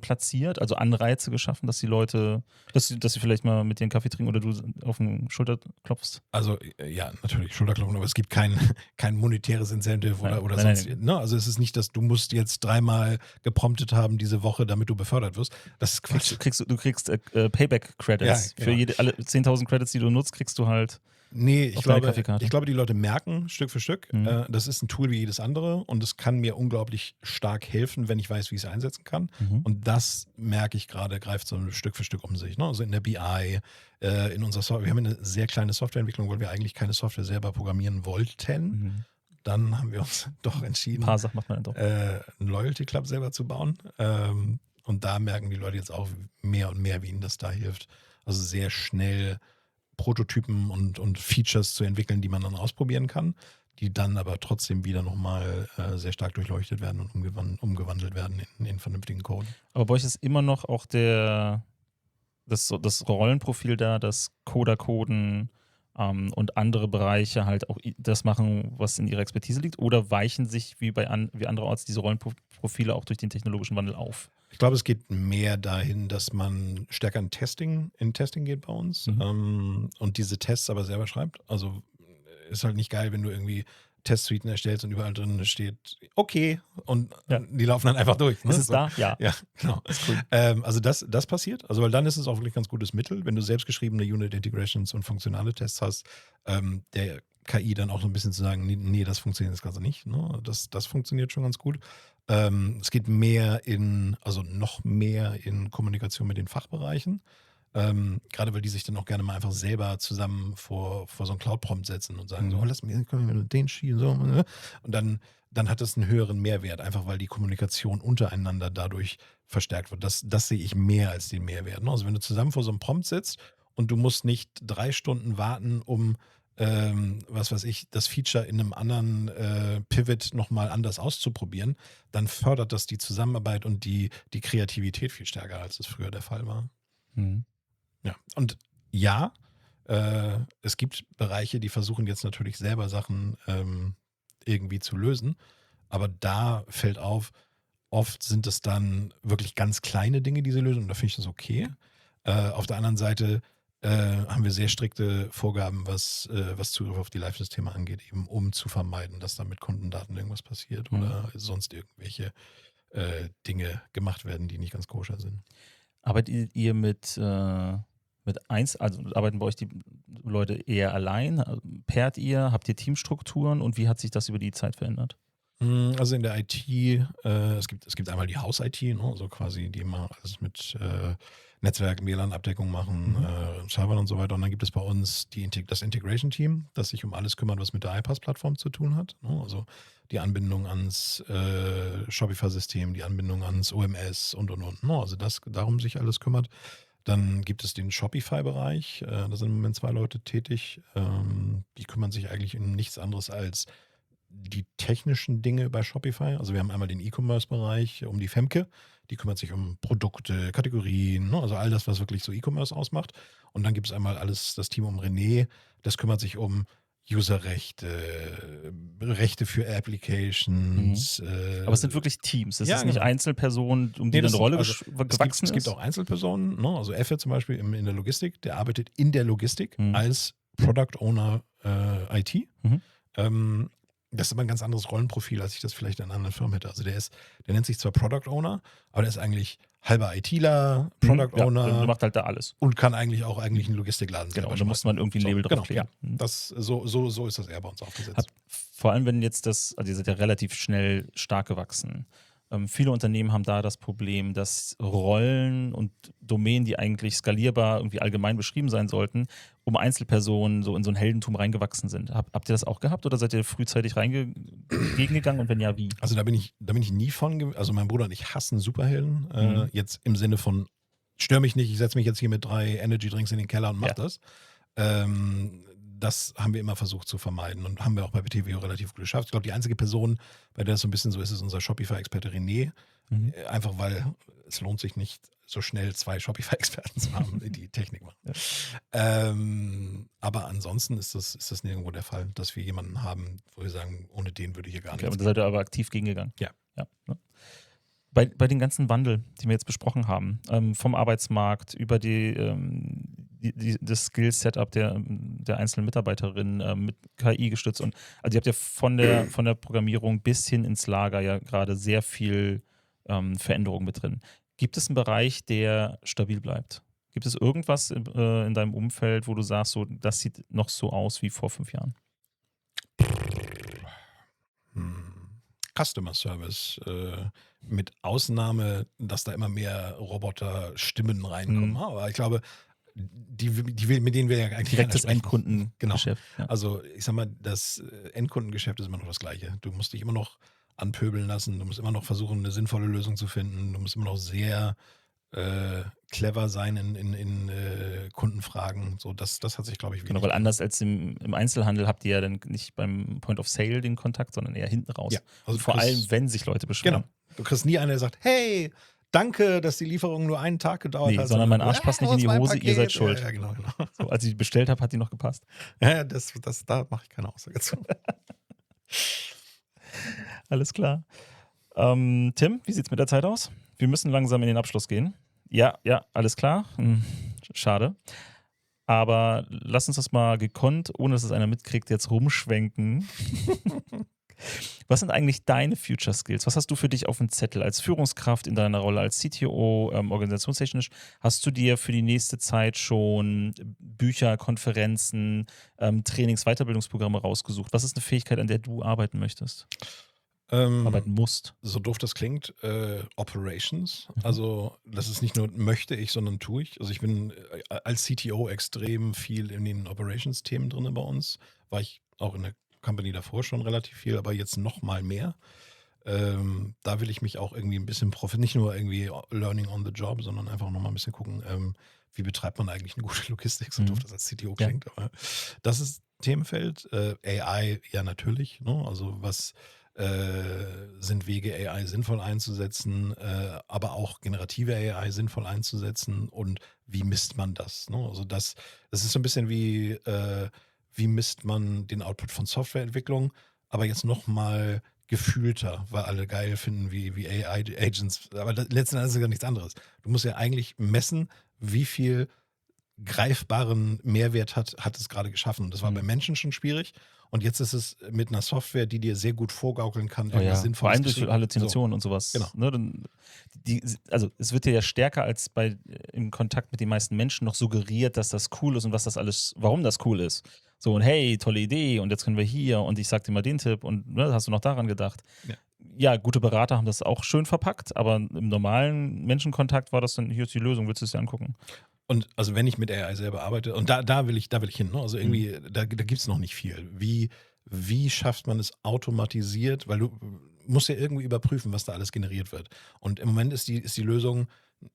platziert, also Anreize geschaffen, dass die Leute, dass sie vielleicht mal mit dir einen Kaffee trinken oder du auf den Schulter klopfst? Also ja, natürlich Schulterklopfen, aber es gibt kein monetäres Incentive oder Nein, sonst. Ne? Also es ist nicht, dass du musst jetzt 3-mal gepromptet haben diese Woche, damit du befördert wirst. Das ist Quatsch. Du kriegst Payback-Credits. Ja, Für genau. alle 10.000 Credits, die du nutzt, kriegst du halt. Nee, ich auf deine glaube, Kaffeekarte. die Leute merken Stück für Stück, Mhm. das ist ein Tool wie jedes andere und es kann mir unglaublich stark helfen, wenn ich weiß, wie ich es einsetzen kann. Und das merke ich gerade, greift so Stück für Stück um sich. Ne? Also in der BI, in unserer Software. Wir haben eine sehr kleine Softwareentwicklung, weil wir eigentlich keine Software selber programmieren wollten. Dann haben wir uns doch Ein entschieden, paar Sachen macht man dann doch. einen Loyalty Club selber zu bauen. Und da merken die Leute jetzt auch mehr und mehr, wie ihnen das da hilft. Also sehr schnell Prototypen und Features zu entwickeln, die man dann ausprobieren kann, die dann aber trotzdem wieder nochmal sehr stark durchleuchtet werden und umgewandelt werden in vernünftigen Code. Aber bei euch ist immer noch auch das Rollenprofil da, das Coder-Coden und andere Bereiche halt auch das machen, was in ihrer Expertise liegt? Oder weichen sich wie andererorts diese Rollenprofile auch durch den technologischen Wandel auf? Ich glaube, es geht mehr dahin, dass man stärker in Testing geht bei uns und diese Tests aber selber schreibt. Also ist halt nicht geil, wenn du irgendwie Testsuiten erstellst und überall drin steht, okay, und die laufen dann einfach durch. Ne? Ist es da? Ja. Ja, genau. Ist cool. Also das passiert. Also weil dann ist es auch wirklich ein ganz gutes Mittel, wenn du selbstgeschriebene Unit Integrations und funktionale Tests hast, der KI dann auch so ein bisschen zu sagen, nee, das funktioniert das Ganze nicht. Ne? Das funktioniert schon ganz gut. Es geht noch mehr in Kommunikation mit den Fachbereichen. Gerade weil die sich dann auch gerne mal einfach selber zusammen vor so einen Cloud-Prompt setzen und sagen, so, können wir den schieben, so. Und dann hat das einen höheren Mehrwert, einfach weil die Kommunikation untereinander dadurch verstärkt wird. Das sehe ich mehr als den Mehrwert. Ne? Also wenn du zusammen vor so einem Prompt sitzt und du musst nicht 3 Stunden warten, um was weiß ich, das Feature in einem anderen Pivot nochmal anders auszuprobieren, dann fördert das die Zusammenarbeit und die Kreativität viel stärker, als es früher der Fall war. Ja, und ja, es gibt Bereiche, die versuchen jetzt natürlich selber Sachen irgendwie zu lösen, aber da fällt auf, oft sind es dann wirklich ganz kleine Dinge, die sie lösen und da finde ich das okay. Auf der anderen Seite haben wir sehr strikte Vorgaben, was Zugriff auf die Live-Systeme angeht, eben um zu vermeiden, dass da mit Kundendaten irgendwas passiert oder sonst irgendwelche Dinge gemacht werden, die nicht ganz koscher sind. Arbeitet ihr mit also arbeiten bei euch die Leute eher allein? Pairt ihr? Habt ihr Teamstrukturen? Und wie hat sich das über die Zeit verändert? Also in der IT, es gibt einmal die Haus-IT, ne, also quasi die immer alles mit Netzwerk, WLAN-Abdeckung machen, Servern und so weiter. Und dann gibt es bei uns das Integration-Team, das sich um alles kümmert, was mit der iPaaS-Plattform zu tun hat. Ne? Also die Anbindung ans Shopify-System, die Anbindung ans OMS und. Ne? Also darum sich alles kümmert. Dann gibt es den Shopify-Bereich, da sind im Moment 2 Leute tätig. Die kümmern sich eigentlich um nichts anderes als die technischen Dinge bei Shopify. Also wir haben einmal den E-Commerce-Bereich um die Femke, die kümmert sich um Produkte, Kategorien, ne? Also all das, was wirklich so E-Commerce ausmacht. Und dann gibt es einmal das Team um René, das kümmert sich um Userrechte, Rechte für Applications. Aber es sind wirklich Teams. Es ja, ist nicht genau. Einzelpersonen, um die das eine Rolle also, gewachsen es gibt ist. auch Einzelpersonen, ne? Also Effe zum Beispiel in der Logistik, der arbeitet in der Logistik Mhm. als Product Owner IT. Mhm. Das ist aber ein ganz anderes Rollenprofil, als ich das vielleicht in anderen Firmen hätte. Also der nennt sich zwar Product Owner, aber der ist eigentlich halber ITler, Product Ja, Owner der macht halt da alles. und kann eigentlich einen Logikladen Genau, selber da muss schmeißen. man irgendwie ein Label Genau, drauflegen. ja. So ist das eher bei uns aufgesetzt. Vor allem, wenn jetzt also ihr seid ja relativ schnell stark gewachsen. Viele Unternehmen haben da das Problem, dass Rollen und Domänen, die eigentlich skalierbar irgendwie allgemein beschrieben sein sollten, um Einzelpersonen so in so ein Heldentum reingewachsen sind. Habt ihr das auch gehabt oder seid ihr frühzeitig gegengegangen und wenn ja, wie? Also da bin ich nie also mein Bruder und ich hassen Superhelden. Jetzt im Sinne von, stör mich nicht, ich setze mich jetzt hier mit 3 Energy-Drinks in den Keller und mach das. Das haben wir immer versucht zu vermeiden und haben wir auch bei PTVO relativ gut geschafft. Ich glaube, die einzige Person, bei der es so ein bisschen so ist unser Shopify-Experte René. Einfach weil es lohnt sich nicht, so schnell 2 Shopify-Experten zu haben, die die Technik machen. Ja. Aber ansonsten ist das nirgendwo der Fall, dass wir jemanden haben, wo wir sagen, ohne den würde hier gar nichts. Aber da seid ihr aber aktiv gegengegangen. Ja. Ne? Bei den ganzen Wandel, die wir jetzt besprochen haben, vom Arbeitsmarkt über das Skill-Setup der einzelnen Mitarbeiterinnen mit KI gestützt und also ihr habt ja von der Programmierung bis hin ins Lager ja gerade sehr viel Veränderung mit drin. Gibt es einen Bereich, der stabil bleibt? Gibt es irgendwas in deinem Umfeld, wo du sagst, so, das sieht noch so aus wie vor 5 Jahren? Customer Service, mit Ausnahme, dass da immer mehr Roboter-Stimmen reinkommen. Aber ich glaube, mit denen wir ja eigentlich direktes keiner sprechen. Endkundengeschäft. Genau. Ja. Also ich sag mal, das Endkundengeschäft ist immer noch das Gleiche. Du musst dich immer noch anpöbeln lassen, du musst immer noch versuchen, eine sinnvolle Lösung zu finden, du musst immer noch sehr clever sein in Kundenfragen. So, das hat sich, glaube ich, Genau, weil anders als im Einzelhandel habt ihr ja dann nicht beim Point of Sale den Kontakt, sondern eher hinten raus. Ja, also vor allem, wenn sich Leute beschweren. Genau. Du kriegst nie einen, der sagt, hey, danke, dass die Lieferung nur einen Tag gedauert hat. Sondern mein Arsch passt nicht in die Hose, ihr seid schuld. Ja, genau. So, als ich die bestellt habe, hat die noch gepasst. Ja, da mache ich keine Aussage zu. Alles klar. Tim, wie sieht's mit der Zeit aus? Wir müssen langsam in den Abschluss gehen. Ja, alles klar. Schade. Aber lass uns das mal gekonnt, ohne dass es einer mitkriegt, jetzt rumschwenken. Was sind eigentlich deine Future Skills? Was hast du für dich auf dem Zettel als Führungskraft in deiner Rolle als CTO, organisationstechnisch? Hast du dir für die nächste Zeit schon Bücher, Konferenzen, Trainings, Weiterbildungsprogramme rausgesucht? Was ist eine Fähigkeit, an der du arbeiten möchtest? Arbeiten musst. So doof das klingt, Operations. Also das ist nicht nur möchte ich, sondern tue ich. Also ich bin als CTO extrem viel in den Operations-Themen drin bei uns. War ich auch in der Company davor schon relativ viel, aber jetzt noch mal mehr. Da will ich mich auch irgendwie ein bisschen nicht nur irgendwie learning on the job, sondern einfach noch mal ein bisschen gucken, wie betreibt man eigentlich eine gute Logistik, so doof das als CTO klingt. Ja. Aber das ist Themenfeld. AI, ja natürlich. Ne? Also was sind Wege, AI sinnvoll einzusetzen, aber auch generative AI sinnvoll einzusetzen und wie misst man das? Ne? Also das ist so ein bisschen wie misst man den Output von Softwareentwicklung, aber jetzt nochmal gefühlter, weil alle geil finden, wie AI-Agents, aber letzten Endes ist ja nichts anderes. Du musst ja eigentlich messen, wie viel greifbaren Mehrwert hat es gerade geschaffen. Und das war bei Menschen schon schwierig. Und jetzt ist es mit einer Software, die dir sehr gut vorgaukeln kann, sinnvoll. Vor allem durch Halluzinationen und sowas. Genau. Ne? Also es wird dir ja stärker als im Kontakt mit den meisten Menschen noch suggeriert, dass das cool ist und was das alles, warum das cool ist. So, und hey, tolle Idee und jetzt können wir hier und ich sag dir mal den Tipp und ne, hast du noch daran gedacht? Ja, gute Berater haben das auch schön verpackt, aber im normalen Menschenkontakt war das dann, hier ist die Lösung, willst du es dir angucken? Und also wenn ich mit AI selber arbeite, und da will ich hin, ne? Also irgendwie, da gibt es noch nicht viel. Wie schafft man es automatisiert? Weil du musst ja irgendwie überprüfen, was da alles generiert wird. Und im Moment ist die Lösung,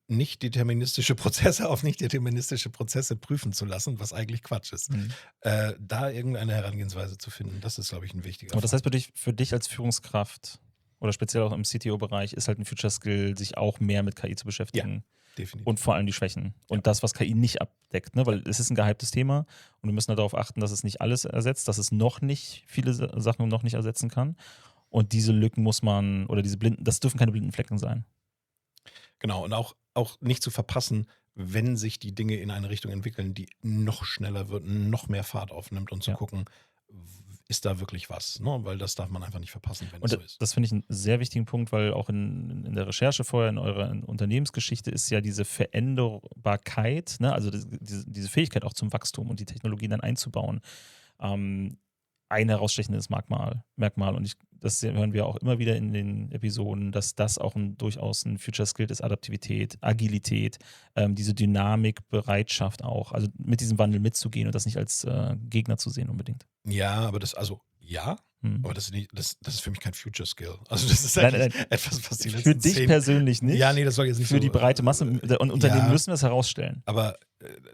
nicht deterministische Prozesse auf nicht deterministische Prozesse prüfen zu lassen, was eigentlich Quatsch ist. Da irgendeine Herangehensweise zu finden, das ist, glaube ich, ein wichtiger Aber das Faktor. heißt für dich als Führungskraft oder speziell auch im CTO-Bereich ist halt ein Future Skill, sich auch mehr mit KI zu beschäftigen. Definitiv. Und vor allem die Schwächen. Und das, was KI nicht abdeckt. Ne? Weil es ist ein gehyptes Thema und wir müssen darauf achten, dass es nicht alles ersetzt, dass es noch nicht viele Sachen noch nicht ersetzen kann. Und diese Lücken muss man, oder diese blinden, das dürfen keine blinden Flecken sein. Genau, und auch nicht zu verpassen, wenn sich die Dinge in eine Richtung entwickeln, die noch schneller wird, noch mehr Fahrt aufnimmt und zu gucken, ist da wirklich was? Ne? Weil das darf man einfach nicht verpassen, wenn es Und so ist. das finde ich einen sehr wichtigen Punkt, weil auch in der Recherche vorher, in eurer Unternehmensgeschichte ist ja diese Veränderbarkeit, ne? Also diese Fähigkeit auch zum Wachstum und die Technologien dann einzubauen, ein herausstechendes Merkmal. Und das hören wir auch immer wieder in den Episoden, dass das auch durchaus ein Future Skill ist, Adaptivität, Agilität, diese Dynamik, Bereitschaft auch, also mit diesem Wandel mitzugehen und das nicht als Gegner zu sehen unbedingt. Ja, aber das ist nicht, das ist für mich kein Future Skill. Also das ist Nein, eigentlich etwas, was die letzten Für dich persönlich nicht. Ja, nee, das soll jetzt nicht für so, die breite Masse und Unternehmen müssen wir es herausstellen. Aber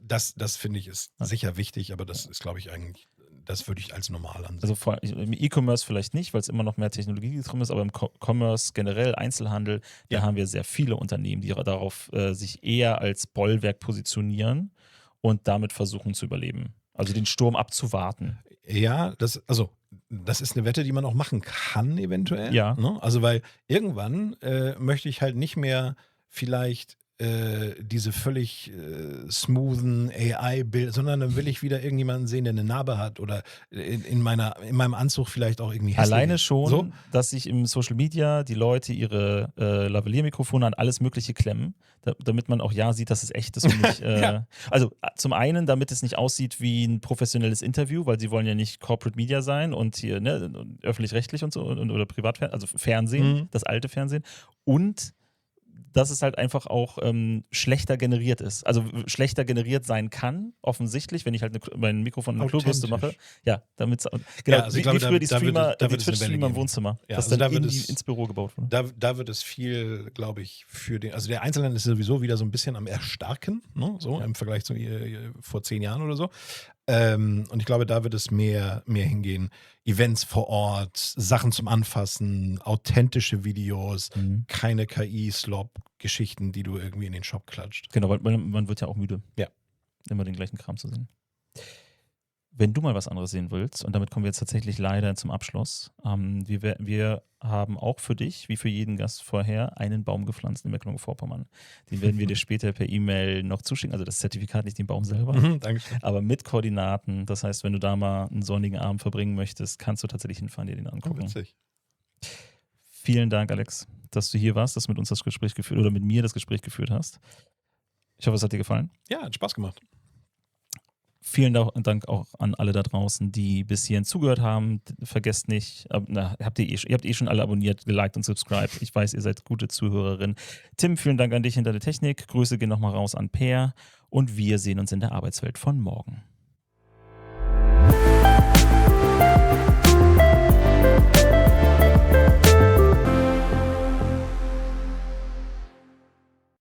das finde ich ist sicher wichtig, aber das ist, glaube ich, eigentlich, das würde ich als normal ansehen. Also im E-Commerce vielleicht nicht, weil es immer noch mehr Technologie drin ist, aber im Commerce generell, Einzelhandel, da haben wir sehr viele Unternehmen, die darauf sich eher als Bollwerk positionieren und damit versuchen zu überleben. Also den Sturm abzuwarten. Ja, das ist eine Wette, die man auch machen kann, eventuell. Ja. Ne? Also, weil irgendwann möchte ich halt nicht mehr vielleicht diese völlig smoothen AI-Bilder, sondern dann will ich wieder irgendjemanden sehen, der eine Narbe hat oder in meinem Anzug vielleicht auch irgendwie hässlich Alleine ist. schon, So? dass sich im Social Media die Leute ihre Lavalier-Mikrofone an alles Mögliche klemmen, damit man auch sieht, dass es echt ist und nicht. Also zum einen, damit es nicht aussieht wie ein professionelles Interview, weil sie wollen ja nicht Corporate Media sein und hier öffentlich-rechtlich und so oder Privatfernsehen, also Fernsehen, das alte Fernsehen. Und dass es halt einfach auch schlechter generiert ist. Also schlechter generiert sein kann, offensichtlich, wenn ich halt mein Mikrofon in eine Klobürste mache. Ja, damit genau, also ich wie glaube, früher die Streamer, da die wird es eine Welle Twitch-Streamer im geben. Wohnzimmer, Ja, das also dann da wird ins Büro gebaut wurde. Da wird es viel, glaube ich, also der Einzelhandel ist sowieso wieder so ein bisschen am Erstarken, ne? So im Vergleich zu vor 10 Jahren oder so. Und ich glaube, da wird es mehr hingehen. Events vor Ort, Sachen zum Anfassen, authentische Videos, keine KI-Slop-Geschichten, die du irgendwie in den Shop klatscht. Genau, weil man wird ja auch müde. Ja. Immer den gleichen Kram zu sehen. Wenn du mal was anderes sehen willst, und damit kommen wir jetzt tatsächlich leider zum Abschluss, wir haben auch für dich, wie für jeden Gast vorher, einen Baum gepflanzt in Mecklenburg-Vorpommern. Den werden wir dir später per E-Mail noch zuschicken, also das Zertifikat, nicht den Baum selber, Dankeschön. aber mit Koordinaten. Das heißt, wenn du da mal einen sonnigen Abend verbringen möchtest, kannst du tatsächlich hinfahren, dir den angucken. Witzig. Vielen Dank, Alex, dass du hier warst, dass du mit uns das Gespräch geführt oder mit mir das Gespräch geführt hast. Ich hoffe, es hat dir gefallen. Ja, hat Spaß gemacht. Vielen Dank auch an alle da draußen, die bis hierhin zugehört haben. Vergesst nicht, ihr habt eh schon alle abonniert, geliked und subscribed. Ich weiß, ihr seid gute Zuhörerinnen. Tim, vielen Dank an dich hinter der Technik. Grüße gehen nochmal raus an Per und wir sehen uns in der Arbeitswelt von morgen.